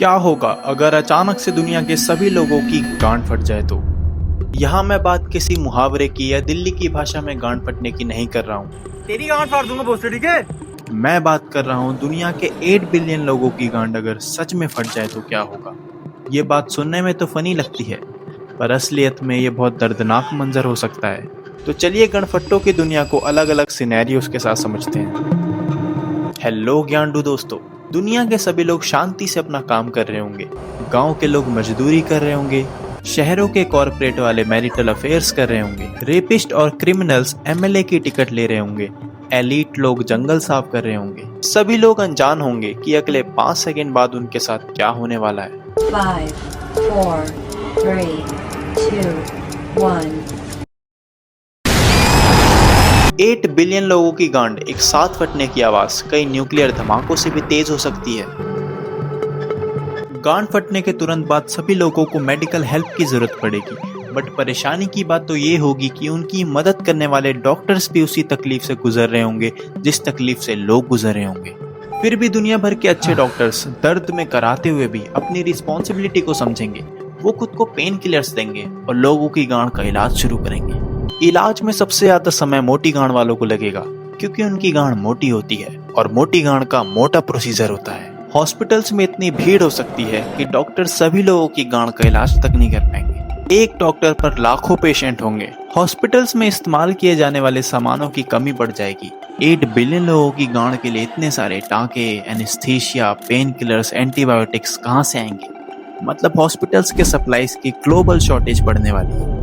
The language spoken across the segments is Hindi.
क्या होगा अगर अचानक से दुनिया के सभी लोगों की गांड फट जाए तो? यहाँ मैं बात किसी मुहावरे की या दिल्ली की भाषा में गांड फटने की नहीं कर रहा हूँ। तेरी गांड फाड़ दूंगा बोस, ठीक है? मैं बात कर रहा हूँ दुनिया के 8 बिलियन लोगों की गांड अगर सच में फट जाए तो क्या होगा। ये बात सुनने में तो फनी लगती है, पर असलियत में ये बहुत दर्दनाक मंजर हो सकता है। तो चलिए गणफट्टों की दुनिया को अलग अलग सिनेरियोस के साथ समझते हैं। हेलो ज्ञानडू दोस्तों, दुनिया के सभी लोग शांति से अपना काम कर रहे होंगे। गांव के लोग मजदूरी कर रहे होंगे, शहरों के कॉरपोरेट वाले मैरिटल अफेयर्स कर रहे होंगे, रेपिस्ट और क्रिमिनल्स एमएलए की टिकट ले रहे होंगे, एलीट लोग जंगल साफ कर रहे होंगे। सभी लोग अनजान होंगे कि अगले 5 सेकंड बाद उनके साथ क्या होने वाला है। 5, 4, 3, 2, 1. 8 बिलियन लोगों की गांड एक साथ फटने की आवाज कई न्यूक्लियर धमाकों से भी तेज हो सकती है। गांड फटने के तुरंत बाद सभी लोगों को मेडिकल हेल्प की जरूरत पड़ेगी, बट परेशानी की बात तो ये होगी कि उनकी मदद करने वाले डॉक्टर्स भी उसी तकलीफ से गुजर रहे होंगे जिस तकलीफ से लोग गुजर रहे होंगे। फिर भी दुनिया भर के अच्छे डॉक्टर्स दर्द में कराते हुए भी अपनी रिस्पॉन्सिबिलिटी को समझेंगे। वो खुद को पेन किलर्स देंगे और लोगों की गांड का इलाज शुरू करेंगे। इलाज में सबसे ज्यादा समय मोटी गांड वालों को लगेगा, क्योंकि उनकी गांड मोटी होती है और मोटी गांड का मोटा प्रोसीजर होता है। हॉस्पिटल्स में इतनी भीड़ हो सकती है कि डॉक्टर सभी लोगों की गांड का इलाज तक नहीं कर पाएंगे। एक डॉक्टर पर लाखों पेशेंट होंगे। हॉस्पिटल्स में इस्तेमाल किए जाने वाले सामानों की कमी बढ़ जाएगी। 8 बिलियन लोगों की गांड के लिए इतने सारे टांके, एनेस्थीसिया, पेन किलर्स, एंटीबायोटिक्स कहां से आएंगे? मतलब हॉस्पिटल्स के सप्लाईज की ग्लोबल शॉर्टेज बढ़ने वाली है।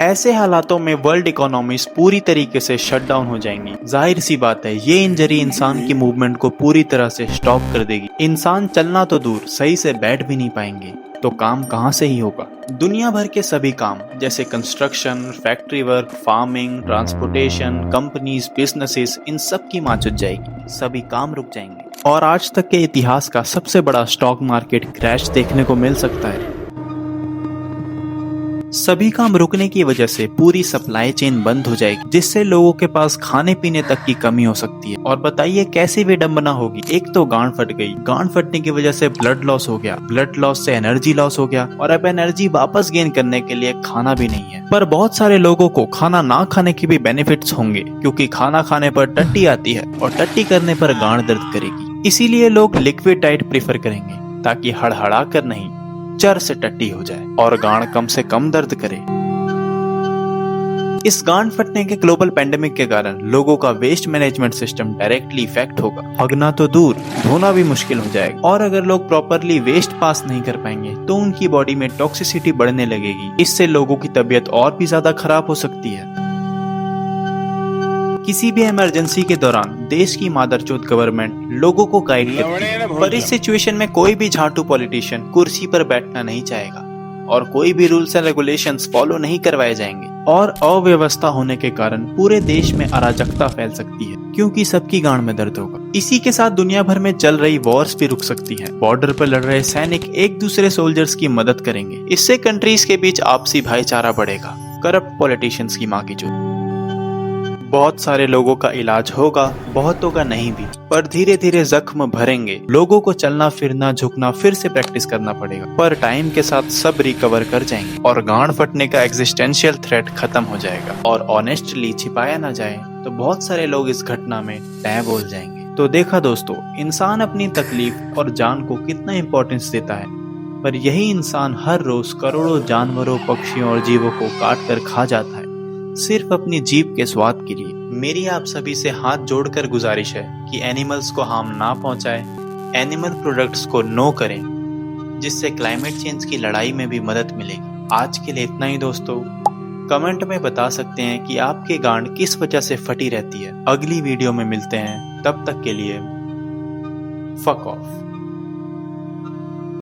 ऐसे हालातों में वर्ल्ड इकोनॉमीज पूरी तरीके से शट डाउन हो जाएंगी। जाहिर सी बात है, ये इंजरी इंसान की मूवमेंट को पूरी तरह से स्टॉप कर देगी। इंसान चलना तो दूर, सही से बैठ भी नहीं पाएंगे, तो काम कहाँ से ही होगा? दुनिया भर के सभी काम जैसे construction, factory work, farming, transportation, companies, businesses, इन सब की मां चुट जाएगी। सभी काम रुक जाएंगे और आज तक के इतिहास का सबसे बड़ा स्टॉक मार्केट क्रैश देखने को मिल सकता है। सभी काम रुकने की वजह से पूरी सप्लाई चेन बंद हो जाएगी, जिससे लोगों के पास खाने पीने तक की कमी हो सकती है। और बताइए कैसी विडंबना होगी। एक तो गांड फट गई, गांड फटने की वजह से ब्लड लॉस हो गया, ब्लड लॉस से एनर्जी लॉस हो गया, और अब एनर्जी वापस गेन करने के लिए खाना भी नहीं है। पर बहुत सारे लोगों को खाना ना खाने के भी बेनिफिट्स होंगे, क्योंकि खाना खाने पर टट्टी आती है और टट्टी करने पर गांड दर्द करेगी। इसीलिए लोग लिक्विड डाइट प्रीफर करेंगे, ताकि हड़हड़ा कर नहीं, चर से टट्टी हो जाए और गांड कम से कम दर्द करे। इस गांड फटने के ग्लोबल पेंडेमिक के कारण लोगों का waste management system directly effect होगा। हगना तो दूर, धोना भी मुश्किल हो जाएगा। और अगर लोग प्रॉपरली वेस्ट पास नहीं कर पाएंगे तो उनकी बॉडी में टॉक्सिसिटी बढ़ने लगेगी। इससे लोगों की तबीयत और भी ज्यादा खराब हो सकती है। किसी भी इमरजेंसी के दौरान देश की मादरचोद गवर्नमेंट लोगों को गाइड करती है, पर इस सिचुएशन में कोई भी झाटू पॉलिटिशियन कुर्सी पर बैठना नहीं चाहेगा और कोई भी रूल्स एंड रेगुलेशंस फॉलो नहीं करवाए जाएंगे। और अव्यवस्था होने के कारण पूरे देश में अराजकता फैल सकती है, क्योंकि सबकी गांड में दर्द होगा। इसी के साथ दुनिया भर में चल रही वॉर्स भी रुक सकती हैं। बॉर्डर पर लड़ रहे सैनिक एक दूसरे सोल्जर्स की मदद करेंगे। इससे कंट्रीज के बीच आपसी भाईचारा बढ़ेगा। करप्ट पॉलिटिशियंस की मां की चोट। बहुत सारे लोगों का इलाज होगा, बहुतों का नहीं भी, पर धीरे धीरे जख्म भरेंगे। लोगों को चलना फिरना झुकना फिर से प्रैक्टिस करना पड़ेगा, पर टाइम के साथ सब रिकवर कर जाएंगे और गांड फटने का एग्जिस्टेंशियल थ्रेट खत्म हो जाएगा। और ऑनेस्टली छिपाया ना जाए तो बहुत सारे लोग इस घटना में तय बोल जाएंगे। तो देखा दोस्तों, इंसान अपनी तकलीफ और जान को कितना इम्पोर्टेंस देता है, पर यही इंसान हर रोज करोड़ों जानवरों, पक्षियों और जीवों को काट कर खा जाता है, सिर्फ अपनी जीभ के स्वाद के लिए। मेरी आप सभी से हाथ जोड़कर गुजारिश है कि एनिमल्स को हार्म ना पहुंचाएं, एनिमल प्रोडक्ट्स को नो करें, जिससे क्लाइमेट चेंज की लड़ाई में भी मदद मिलेगी। आज के लिए इतना ही दोस्तों। कमेंट में बता सकते हैं कि आपकी गांड किस वजह से फटी रहती है। अगली वीडियो में मिलते हैं, तब तक के लिए फक ऑफ।